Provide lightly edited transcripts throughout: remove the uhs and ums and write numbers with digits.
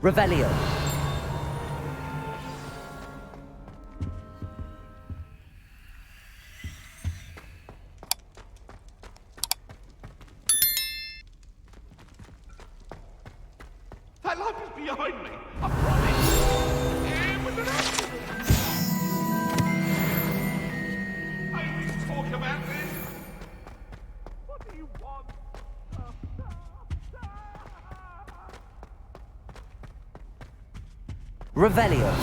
Revelio. That light is behind me. I promise. Yeah, with an accident. I need to talk about this. What do you want? Revelio.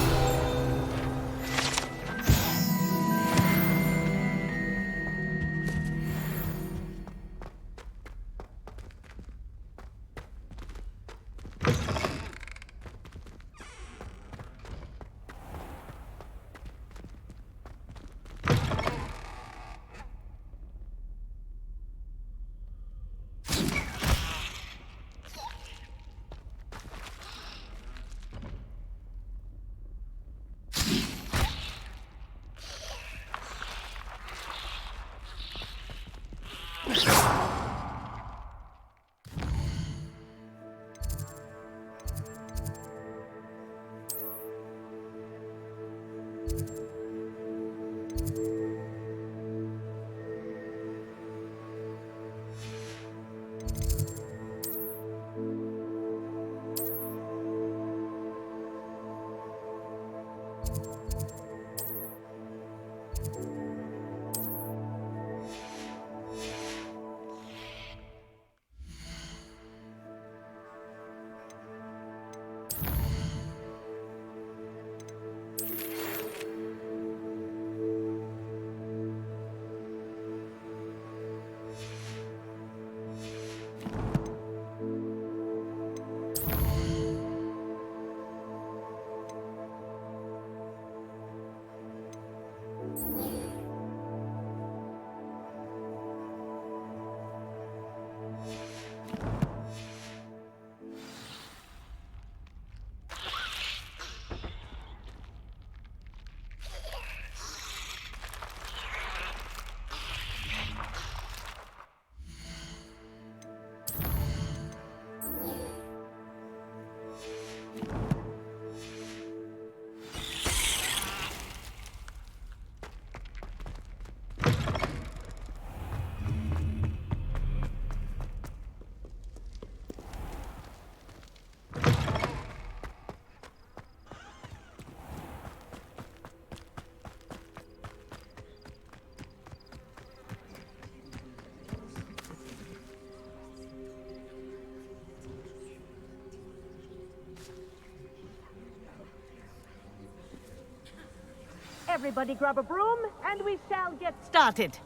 Everybody grab a broom, and we shall get started.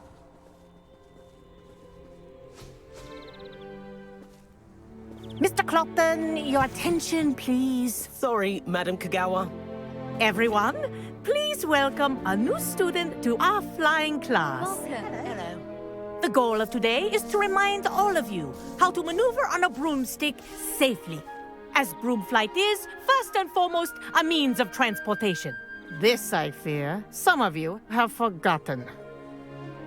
Mr. Clopton, your attention, please. Sorry, Madam Kagawa. Everyone, please welcome a new student to our flying class. Hello. The goal of today is to remind all of you how to maneuver on a broomstick safely, as broom flight is, first and foremost, a means of transportation. This, I fear, some of you have forgotten.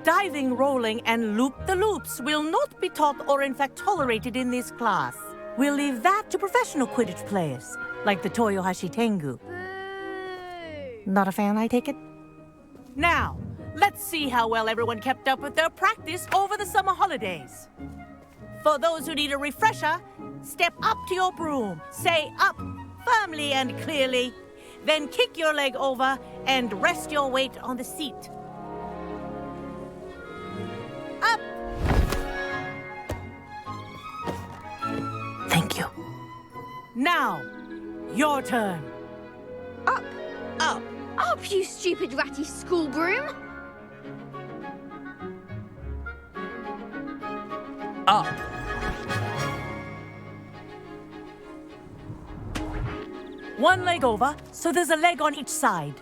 Diving, rolling, and loop-the-loops will not be taught or in fact tolerated in this class. We'll leave that to professional Quidditch players, like the Toyohashi Tengu. Not a fan, I take it? Now, let's see how well everyone kept up with their practice over the summer holidays. For those who need a refresher, step up to your broom, say up firmly and clearly, then kick your leg over and rest your weight on the seat. Up! Thank you. Now, your turn. Up, Up. up, you stupid ratty school broom! Up. One leg over, so there's a leg on each side.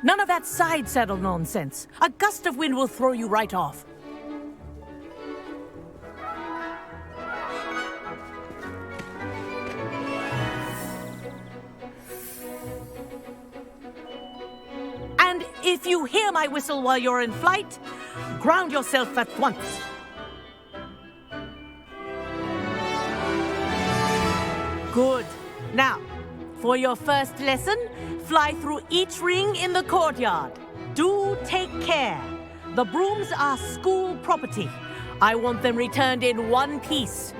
None of that side saddle nonsense. A gust of wind will throw you right off. And if you hear my whistle while you're in flight, ground yourself at once. Good. Now, for your first lesson, fly through each ring in the courtyard. Do take care. The brooms are school property. I want them returned in one piece.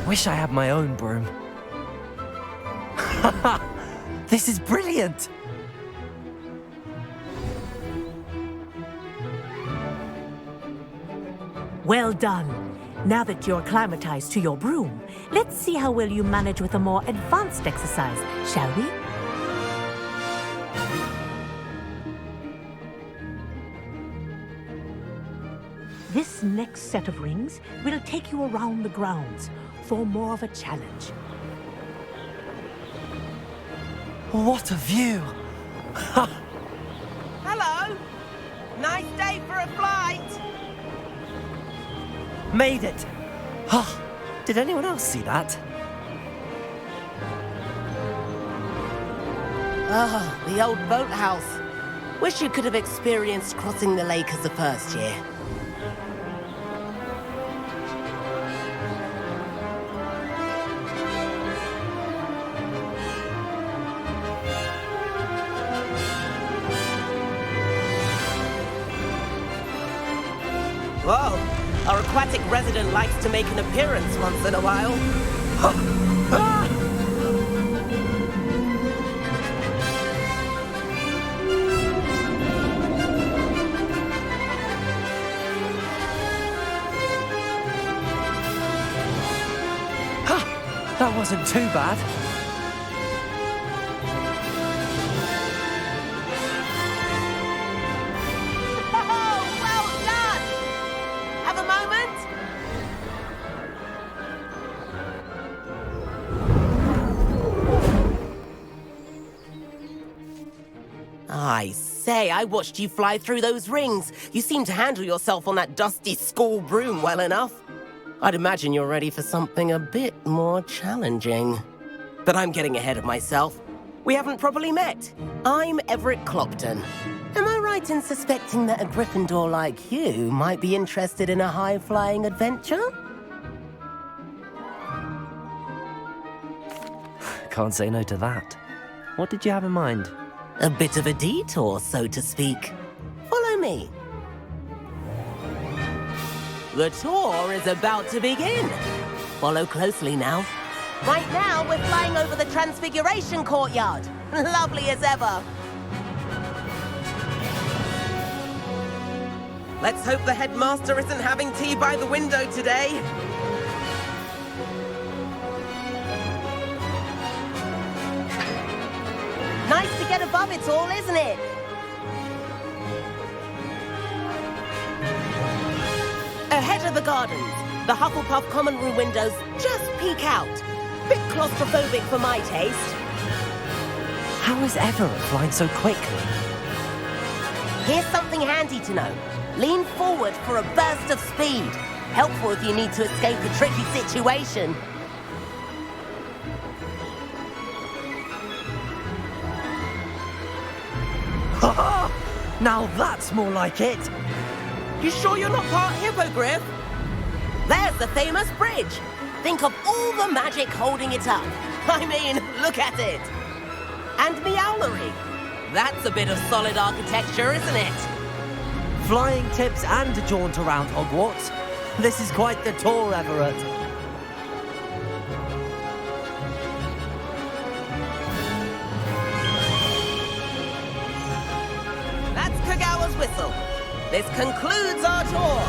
Wish I had my own broom. This is brilliant! Well done. Now that you're acclimatized to your broom, let's see how well you manage with a more advanced exercise, shall we? This next set of rings will take you around the grounds for more of a challenge. What a view! Hello. Nice day for a flight. Made it! Oh, did anyone else see that? Oh, the old boathouse. Wish you could have experienced crossing the lake as a first year. Whoa, our aquatic resident likes to make an appearance once in a while. That wasn't too bad. Oh, well done! Have a moment? I say, I watched you fly through those rings. You seem to handle yourself on that dusty school broom well enough. I'd imagine you're ready for something a bit more challenging. But I'm getting ahead of myself. We haven't properly met. I'm Everett Clopton. Am I right in suspecting that a Gryffindor like you might be interested in a high-flying adventure? Can't say no to that. What did you have in mind? A bit of a detour, so to speak. Follow me. The tour is about to begin. Follow closely now. Right now, we're flying over the Transfiguration Courtyard. Lovely as ever. Let's hope the headmaster isn't having tea by the window today. Nice to get above it all, isn't it? Ahead of the gardens, the Hufflepuff common room windows just peek out. Bit claustrophobic for my taste. How is Everett flying so quickly? Here's something handy to know. Lean forward for a burst of speed. Helpful if you need to escape a tricky situation. Now that's more like it! You sure you're not part hippogriff? There's the famous bridge. Think of all the magic holding it up. I mean, look at it. And Meowlery. That's a bit of solid architecture, isn't it? Flying tips and a jaunt around Hogwarts. This is quite the tour, Everett. That's Kagawa's whistle. This concludes our tour.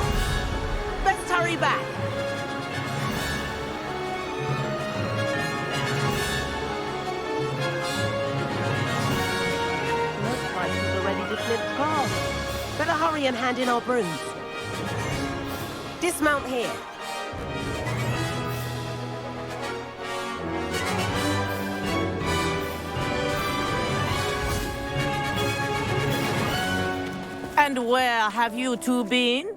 Best hurry back. Most prices are ready to flip cars. Better hurry and hand in our brooms. Dismount here. And where have you two been?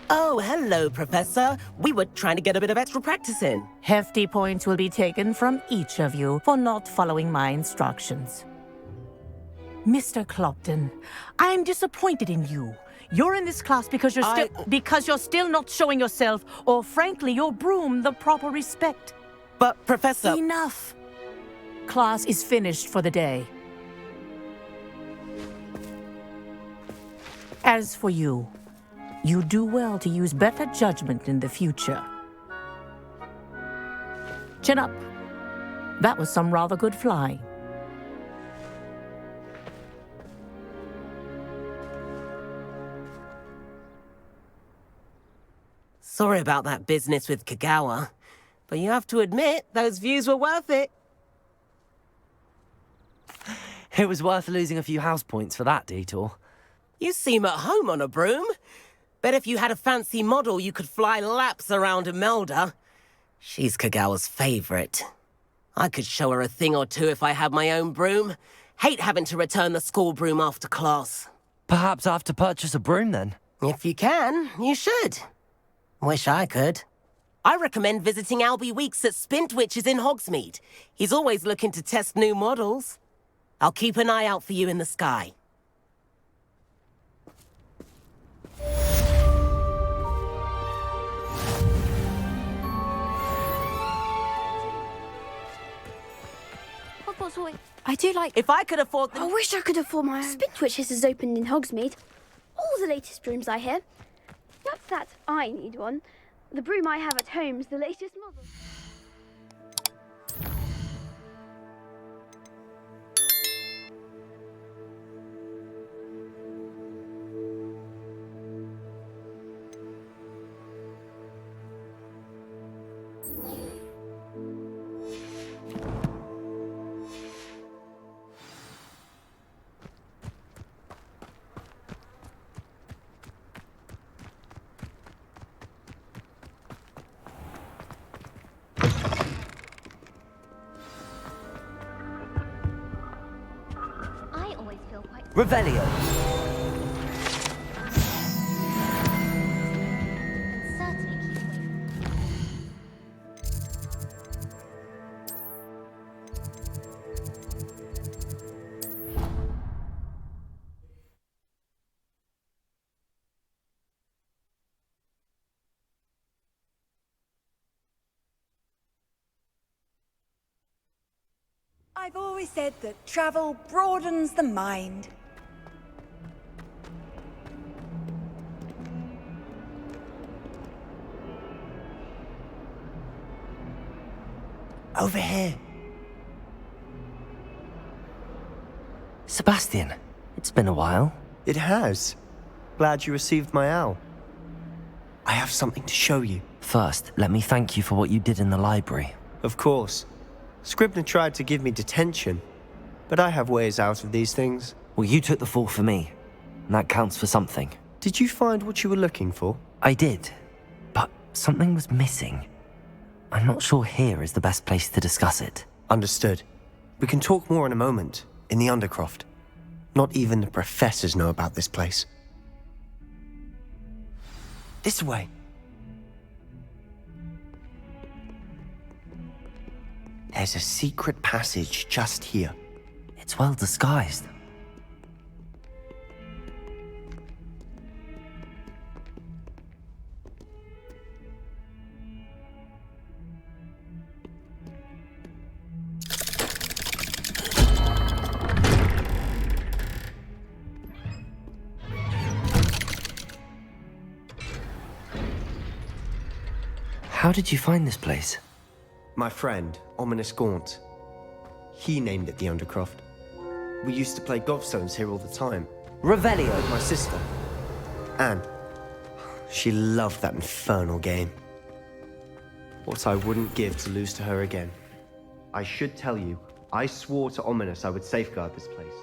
Oh, hello, Professor. We were trying to get a bit of extra practice in. Hefty points will be taken from each of you for not following my instructions. Mr. Clopton, I'm disappointed in you. You're in this class because you're still not showing yourself, or frankly, your broom the proper respect. But, Professor... Enough. Class is finished for the day. As for you, you do well to use better judgment in the future. Chin up. That was some rather good flying. Sorry about that business with Kagawa, but you have to admit, those views were worth it. It was worth losing a few house points for that detour. You seem at home on a broom. Bet if you had a fancy model, you could fly laps around Imelda. She's Kagawa's favorite. I could show her a thing or two if I had my own broom. Hate having to return the school broom after class. Perhaps I have to purchase a broom then? If you can, you should. Wish I could. I recommend visiting Albie Weeks at Spintwitches in Hogsmeade. He's always looking to test new models. I'll keep an eye out for you in the sky. I do like... If I could afford I wish I could afford my own. Spintwitches has opened in Hogsmeade. All the latest brooms I hear. Not that I need one. The broom I have at home's the latest model. Revelio. I've always said that travel broadens the mind. Over here. Sebastian, it's been a while. It has. Glad you received my owl. I have something to show you. First, let me thank you for what you did in the library. Of course. Scribner tried to give me detention, but I have ways out of these things. Well, you took the fall for me, and that counts for something. Did you find what you were looking for? I did, but something was missing. I'm not sure here is the best place to discuss it. Understood. We can talk more in a moment, in the Undercroft. Not even the professors know about this place. This way. There's a secret passage just here. It's well disguised. How did you find this place? My friend, Ominous Gaunt. He named it the Undercroft. We used to play gobstones here all the time. Revelio. With my sister, Anne. She loved that infernal game. What I wouldn't give to lose to her again. I should tell you, I swore to Ominous I would safeguard this place.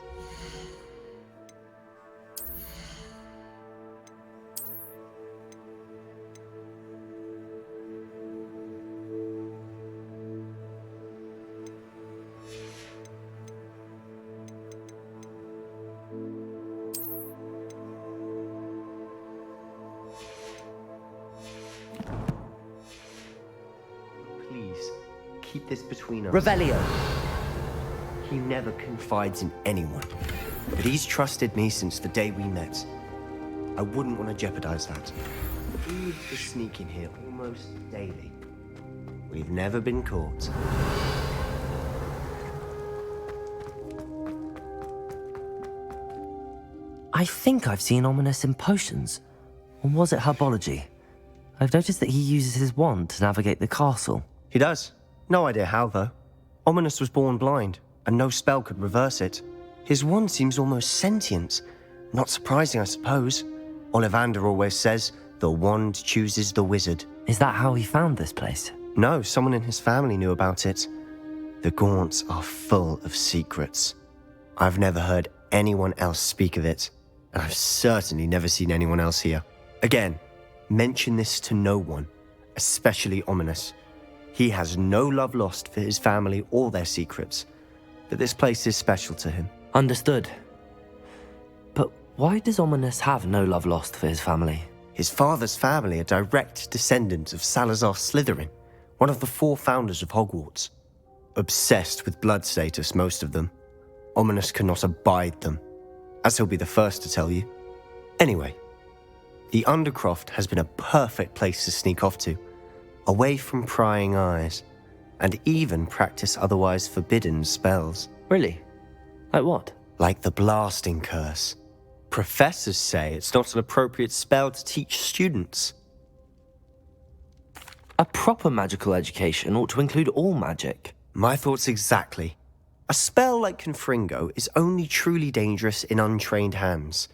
Keep this between us. Revelio. He never confides in anyone. But he's trusted me since the day we met. I wouldn't want to jeopardize that. Eve is sneaking here almost daily. We've never been caught. I think I've seen Ominous in potions. Or was it herbology? I've noticed that he uses his wand to navigate the castle. He does. No idea how, though. Ominous was born blind, and no spell could reverse it. His wand seems almost sentient. Not surprising, I suppose. Ollivander always says, the wand chooses the wizard. Is that how he found this place? No, someone in his family knew about it. The Gaunts are full of secrets. I've never heard anyone else speak of it, and I've certainly never seen anyone else here. Again, mention this to no one, especially Ominous. He has no love lost for his family or their secrets, but this place is special to him. Understood. But why does Ominous have no love lost for his family? His father's family are direct descendants of Salazar Slytherin, one of the 4 founders of Hogwarts. Obsessed with blood status, most of them. Ominous cannot abide them, as he'll be the first to tell you. Anyway, the Undercroft has been a perfect place to sneak off to, away from prying eyes, and even practice otherwise forbidden spells. Really? Like what? Like the blasting curse. Professors say it's not an appropriate spell to teach students. A proper magical education ought to include all magic. My thoughts exactly. A spell like Confringo is only truly dangerous in untrained hands.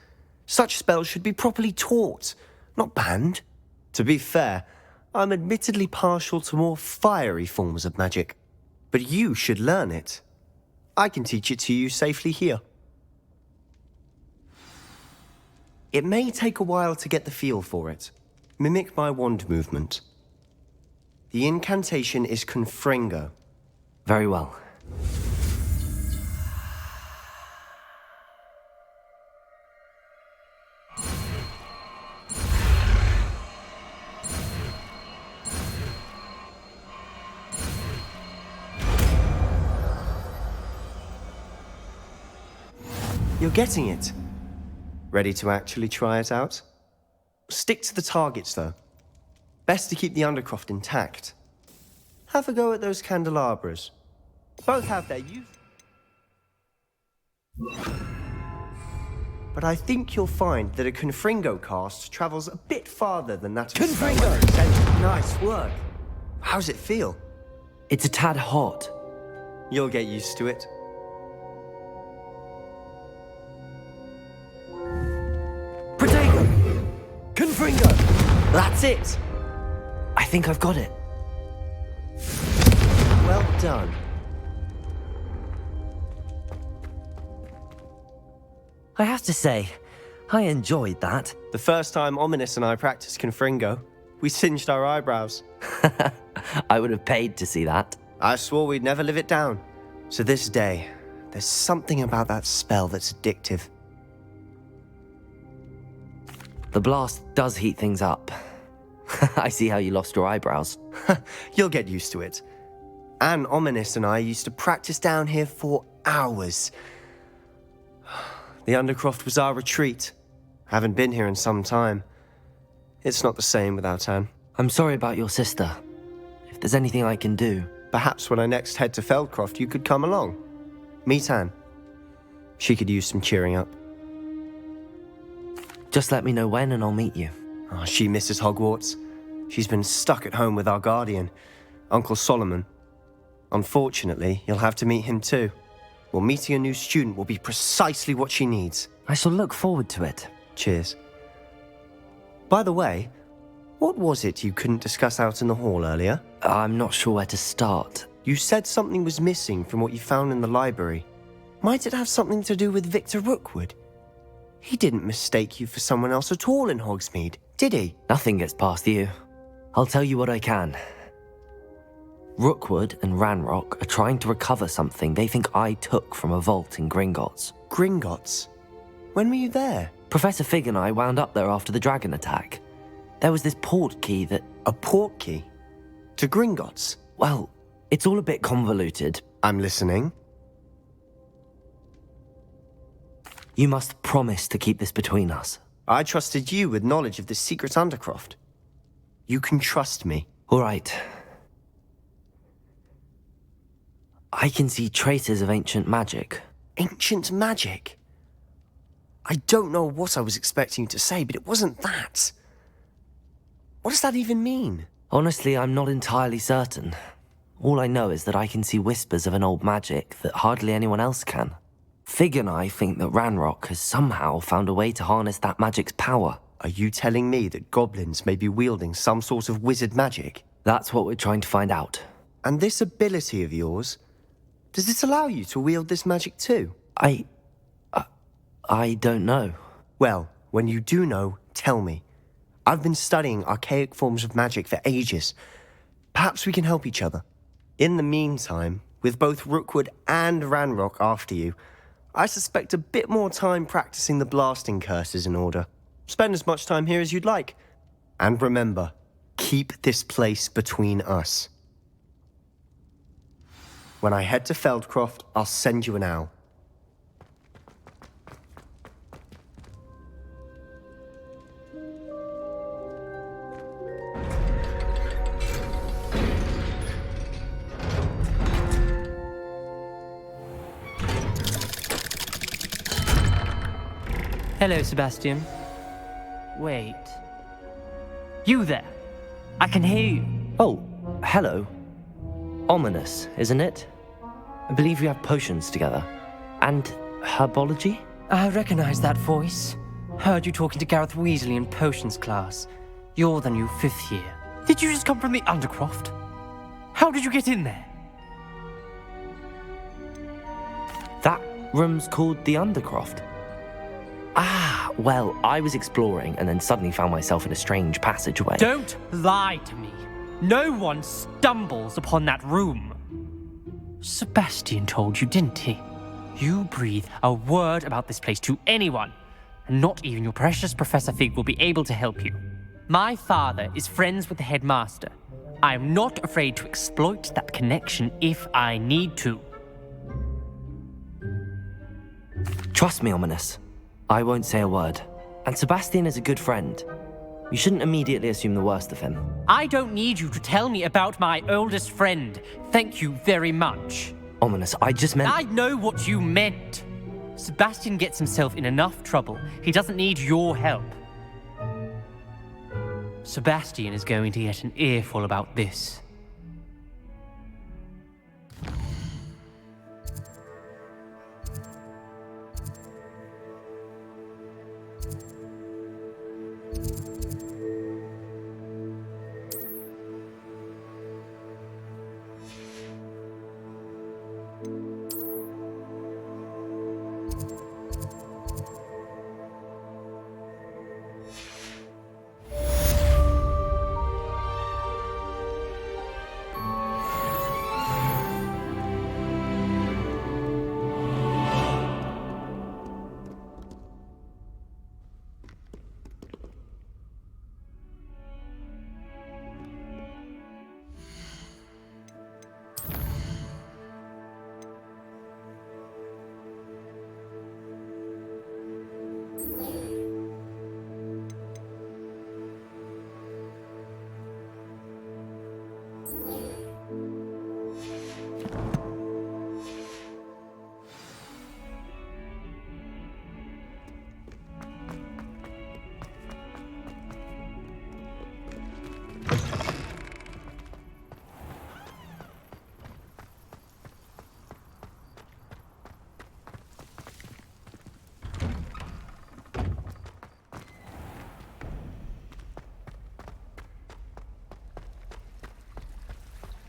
Such spells should be properly taught, not banned. To be fair, I'm admittedly partial to more fiery forms of magic, but you should learn it. I can teach it to you safely here. It may take a while to get the feel for it. Mimic my wand movement. The incantation is Confringo. Very well. You're getting it. Ready to actually try it out? Stick to the targets, though. Best to keep the Undercroft intact. Have a go at those candelabras. Both have their use. But I think you'll find that a Confringo cast travels a bit farther than that of Confringo! Nice work. How's it feel? It's a tad hot. You'll get used to it. Protego! Confringo! That's it! I think I've got it. Well done. I have to say, I enjoyed that. The first time Ominous and I practiced Confringo, we singed our eyebrows. I would have paid to see that. I swore we'd never live it down. To this day, there's something about that spell that's addictive. The blast does heat things up. I see how you lost your eyebrows. You'll get used to it. Anne, Ominous and I used to practice down here for hours. The Undercroft was our retreat. Haven't been here in some time. It's not the same without Anne. I'm sorry about your sister. If there's anything I can do... Perhaps when I next head to Feldcroft, you could come along. Meet Anne. She could use some cheering up. Just let me know when and I'll meet you. Oh, she misses Hogwarts. She's been stuck at home with our guardian, Uncle Solomon. Unfortunately, you'll have to meet him too. Well, meeting a new student will be precisely what she needs. I shall look forward to it. Cheers. By the way, what was it you couldn't discuss out in the hall earlier? I'm not sure where to start. You said something was missing from what you found in the library. Might it have something to do with Victor Rookwood? He didn't mistake you for someone else at all in Hogsmeade, did he? Nothing gets past you. I'll tell you what I can. Rookwood and Ranrock are trying to recover something they think I took from a vault in Gringotts. Gringotts? When were you there? Professor Fig and I wound up there after the dragon attack. There was this port key that... A port key? To Gringotts? Well, it's all a bit convoluted. I'm listening. You must promise to keep this between us. I trusted you with knowledge of this secret undercroft. You can trust me. All right. I can see traces of ancient magic. Ancient magic? I don't know what I was expecting you to say, but it wasn't that. What does that even mean? Honestly, I'm not entirely certain. All I know is that I can see whispers of an old magic that hardly anyone else can. Fig and I think that Ranrock has somehow found a way to harness that magic's power. Are you telling me that goblins may be wielding some sort of wizard magic? That's what we're trying to find out. And this ability of yours, does it allow you to wield this magic too? I don't know. Well, when you do know, tell me. I've been studying archaic forms of magic for ages. Perhaps we can help each other. In the meantime, with both Rookwood and Ranrock after you, I suspect a bit more time practicing the blasting curse is in order. Spend as much time here as you'd like. And remember, keep this place between us. When I head to Feldcroft, I'll send you an owl. Hello, Sebastian. Wait. You there? I can hear you. Oh, hello. Ominous, isn't it? I believe we have potions together. And herbology? I recognize that voice. Heard you talking to Gareth Weasley in potions class. You're the new 5th year. Did you just come from the Undercroft? How did you get in there? That room's called the Undercroft. Ah, well, I was exploring and then suddenly found myself in a strange passageway. Don't lie to me. No one stumbles upon that room. Sebastian told you, didn't he? You breathe a word about this place to anyone, and not even your precious Professor Fig will be able to help you. My father is friends with the headmaster. I am not afraid to exploit that connection if I need to. Trust me, Ominous. I won't say a word. And Sebastian is a good friend. You shouldn't immediately assume the worst of him. I don't need you to tell me about my oldest friend. Thank you very much. Ominous, I just meant... I know what you meant. Sebastian gets himself in enough trouble. He doesn't need your help. Sebastian is going to get an earful about this.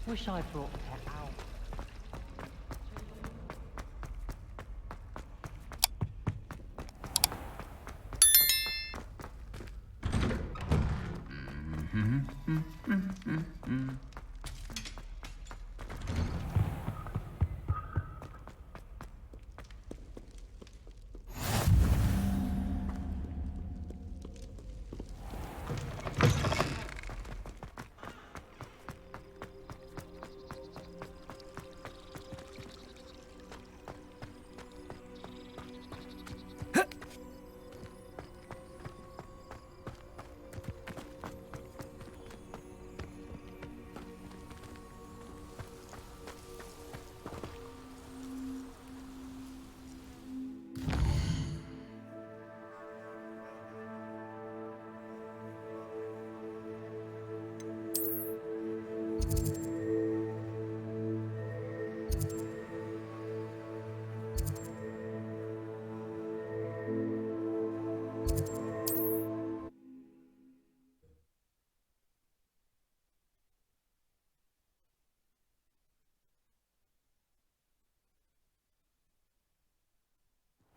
Wish I brought the cat out.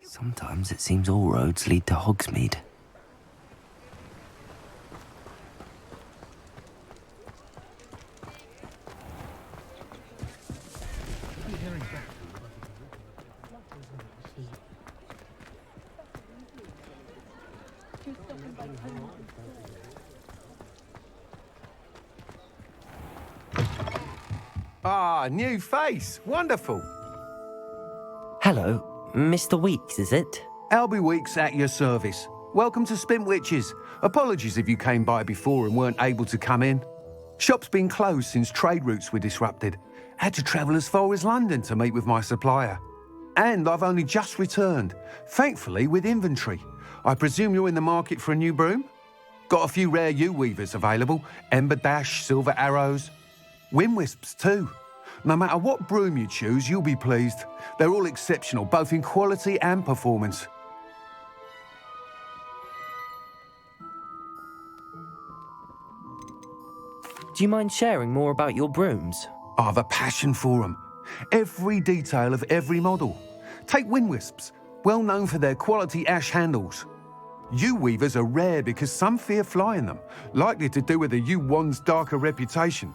Sometimes it seems all roads lead to Hogsmeade. Ah, new face. Wonderful. Hello, Mr. Weeks, is it? Albie Weeks at your service. Welcome to Spintwitches. Apologies if you came by before and weren't able to come in. Shop's been closed since trade routes were disrupted. Had to travel as far as London to meet with my supplier. And I've only just returned, thankfully with inventory. I presume you're in the market for a new broom? Got a few rare U-weavers available. Ember Dash, Silver Arrows. Wind Wisps too. No matter what broom you choose, you'll be pleased. They're all exceptional, both in quality and performance. Do you mind sharing more about your brooms? I've a passion for them. Every detail of every model. Take Wind Wisps, well known for their quality ash handles. U-weavers are rare because some fear flying them, likely to do with the U-wand's darker reputation.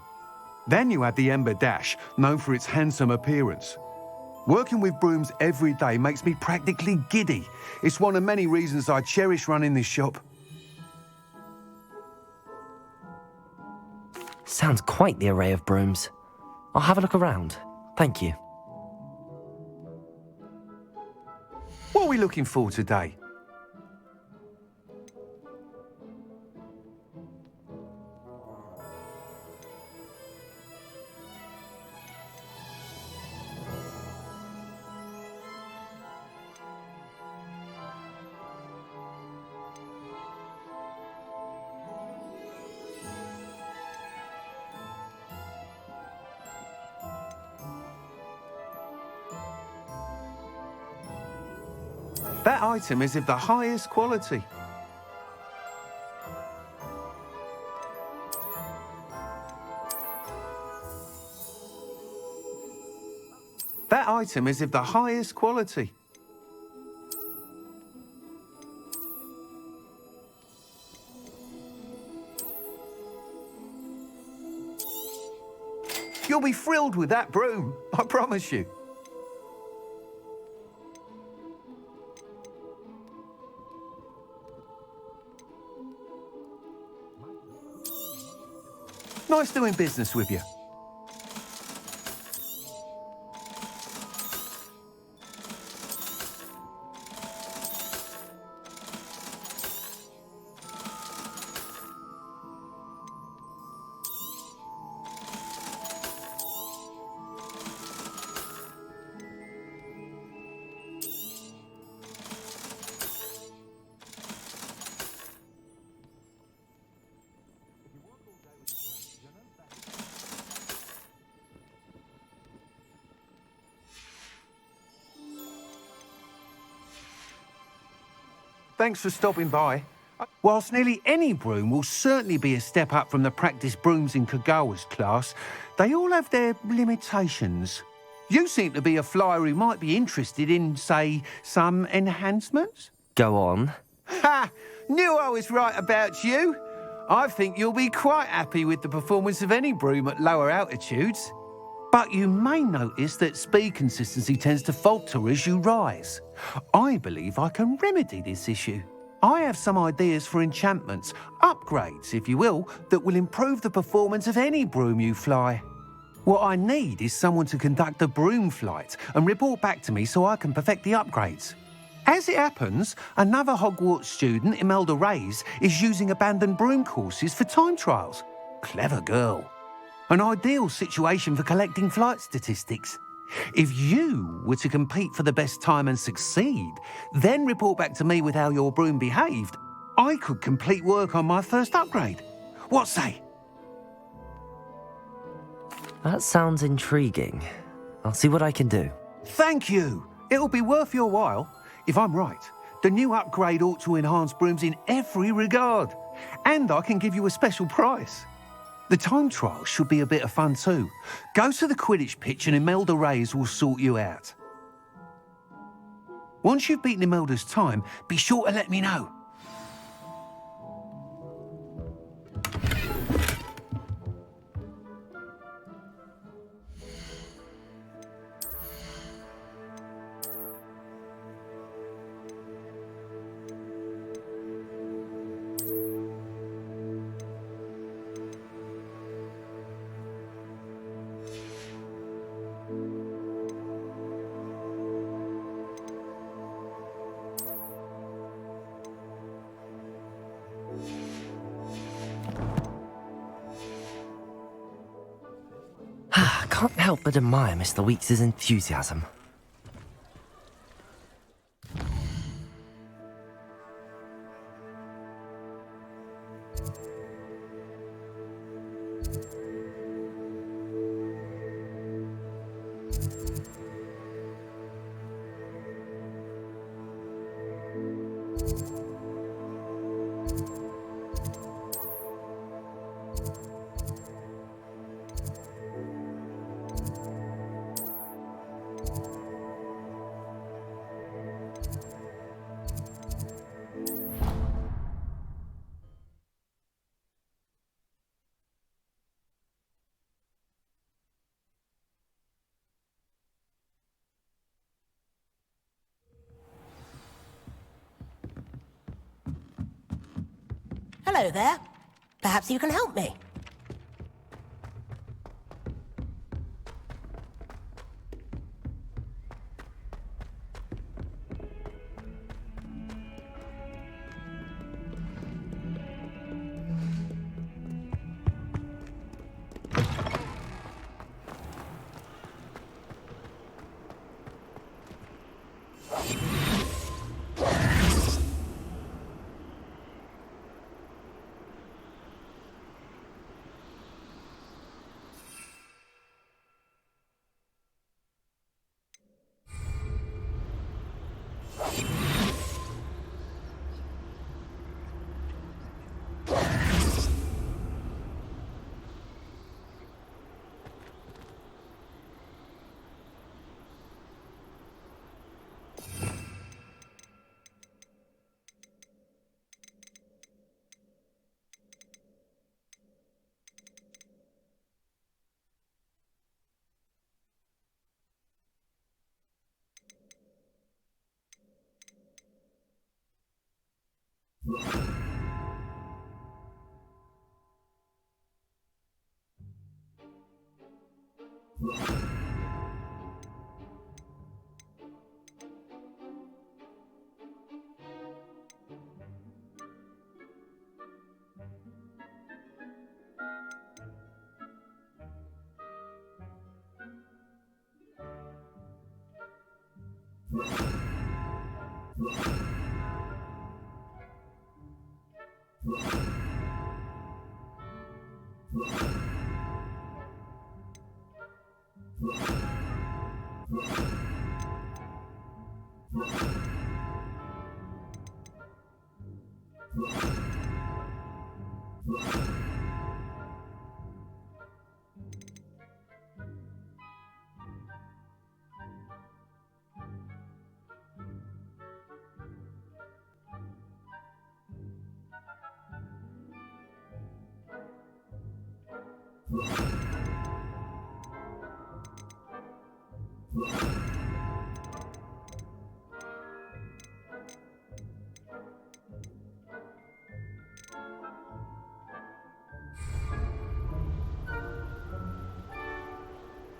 Then you have the Ember Dash, known for its handsome appearance. Working with brooms every day makes me practically giddy. It's one of many reasons I cherish running this shop. Sounds quite the array of brooms. I'll have a look around. Thank you. What are we looking for today? That item is of the highest quality. That item is of the highest quality. You'll be thrilled with that broom, I promise you. Nice doing business with you. Thanks for stopping by. Whilst nearly any broom will certainly be a step up from the practice brooms in Kagawa's class, they all have their limitations. You seem to be a flyer who might be interested in, say, some enhancements? Go on. Ha! Knew I was right about you. I think you'll be quite happy with the performance of any broom at lower altitudes. But you may notice that speed consistency tends to falter as you rise. I believe I can remedy this issue. I have some ideas for enchantments, upgrades, if you will, that will improve the performance of any broom you fly. What I need is someone to conduct a broom flight and report back to me so I can perfect the upgrades. As it happens, another Hogwarts student, Imelda Reyes, is using abandoned broom courses for time trials. Clever girl. An ideal situation for collecting flight statistics. If you were to compete for the best time and succeed, then report back to me with how your broom behaved, I could complete work on my first upgrade. What say? That sounds intriguing. I'll see what I can do. Thank you. It'll be worth your while. If I'm right, The new upgrade ought to enhance brooms in every regard. And I can give you a special price. The time trial should be a bit of fun too. Go to the Quidditch pitch and Imelda Reyes will sort you out. Once you've beaten Imelda's time, be sure to let me know. Can't help but admire Mr. Weeks' enthusiasm. Hello there. Perhaps you can help me.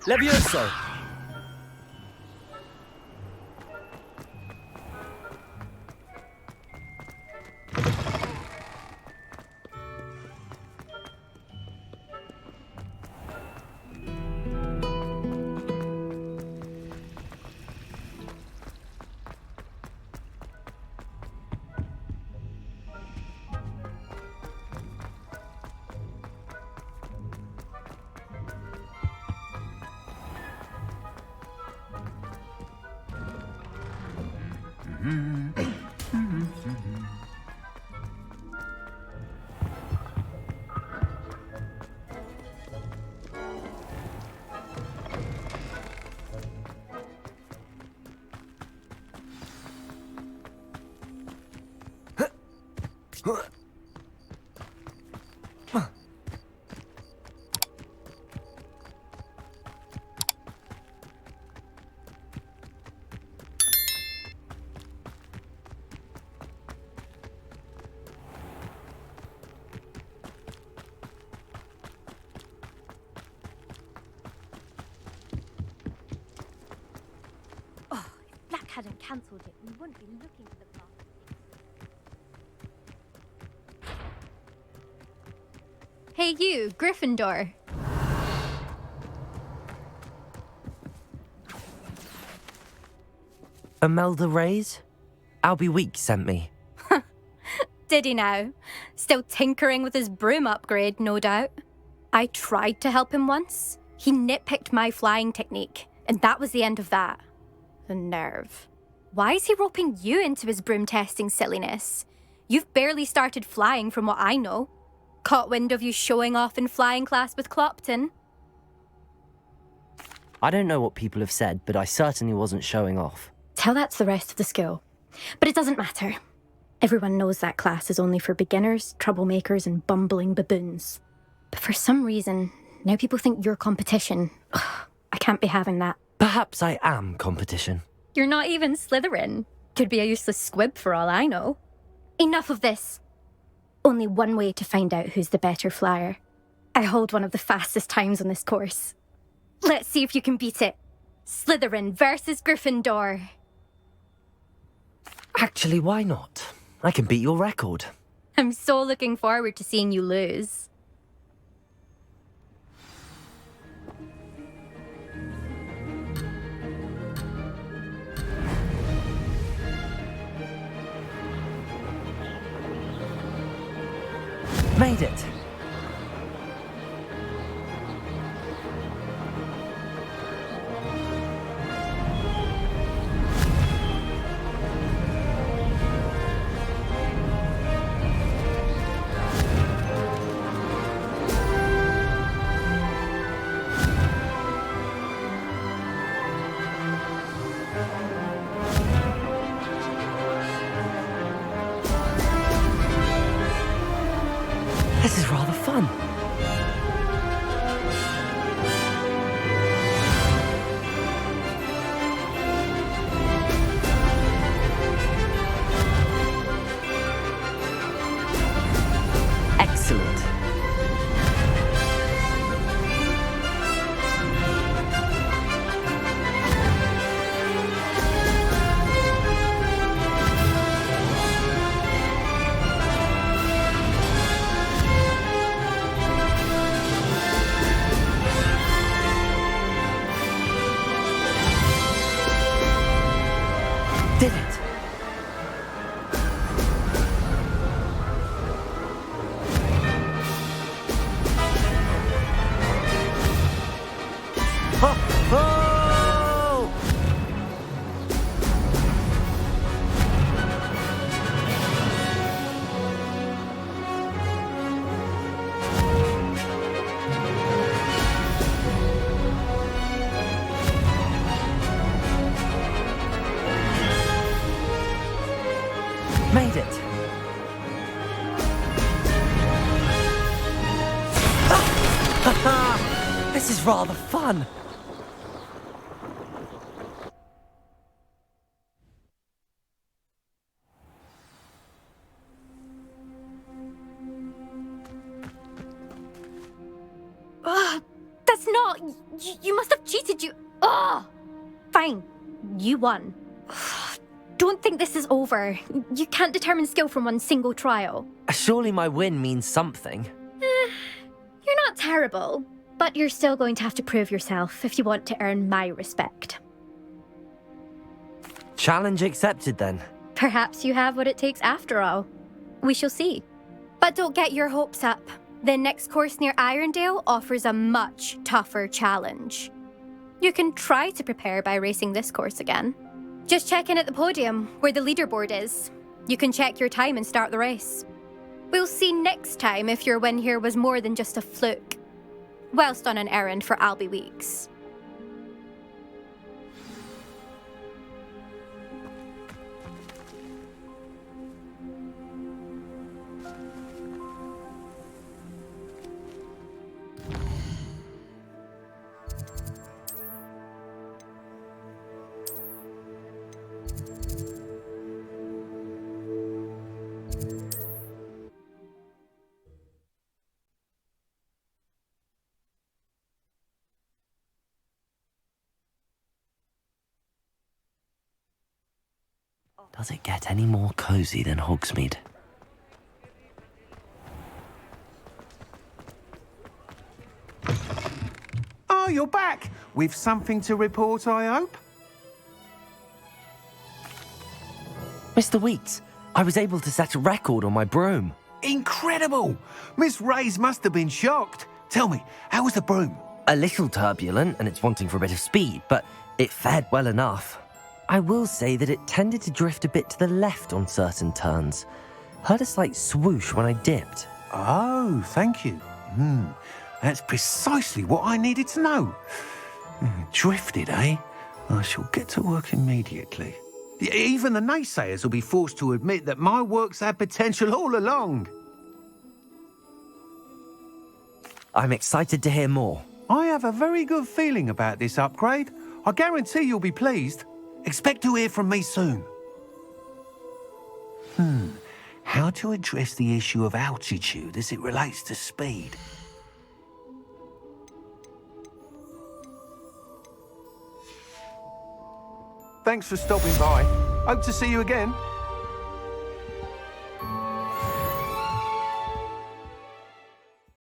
Levioso! If Black hadn't cancelled it, we wouldn't be looking for the blast. Hey you, Gryffindor. Imelda Reyes? Albie Weeks sent me. Did he now? Still tinkering with his broom upgrade, no doubt. I tried to help him once. He nitpicked my flying technique, and that was the end of that. The nerve. Why is he roping you into his broom testing silliness? You've barely started flying from what I know. Caught wind of you showing off in flying class with Clopton. I don't know what people have said, but I certainly wasn't showing off. Tell that to the rest of the school. But it doesn't matter. Everyone knows that class is only for beginners, troublemakers, and bumbling baboons. But for some reason, now people think you're competition. Ugh, I can't be having that. Perhaps I am competition. You're not even Slytherin. Could be a useless squib for all I know. Enough of this. Only one way to find out who's the better flyer. I hold one of the fastest times on this course. Let's see if you can beat it. Slytherin versus Gryffindor. Actually, why not? I can beat your record. I'm so looking forward to seeing you lose. Made it. This is rather fun. Excellent. Did it. Ho, ho! Made it. This is rather fun. That's not... You must have cheated, you... Fine. You won. Don't think this is over. You can't determine skill from one single trial. Surely my win means something. You're not terrible, but you're still going to have to prove yourself if you want to earn my respect. Challenge accepted then. Perhaps you have what it takes after all. We shall see. But don't get your hopes up. The next course near Irondale offers a much tougher challenge. You can try to prepare by racing this course again. Just check in at the podium, where the leaderboard is. You can check your time and start the race. We'll see next time if your win here was more than just a fluke. Whilst on an errand for Albie Weeks. Does it get any more cozy than Hogsmeade? Oh, you're back! With something to report, I hope? Mr. Weeks, I was able to set a record on my broom. Incredible! Miss Ray's must have been shocked. Tell me, how was the broom? A little turbulent and it's wanting for a bit of speed, but it fared well enough. I will say that it tended to drift a bit to the left on certain turns. Heard a slight swoosh when I dipped. Oh, thank you. That's precisely what I needed to know. Drifted, eh? I shall get to work immediately. Even the naysayers will be forced to admit that my work's had potential all along. I'm excited to hear more. I have a very good feeling about this upgrade. I guarantee you'll be pleased. Expect to hear from me soon. How to address the issue of altitude as it relates to speed? Thanks for stopping by. Hope to see you again.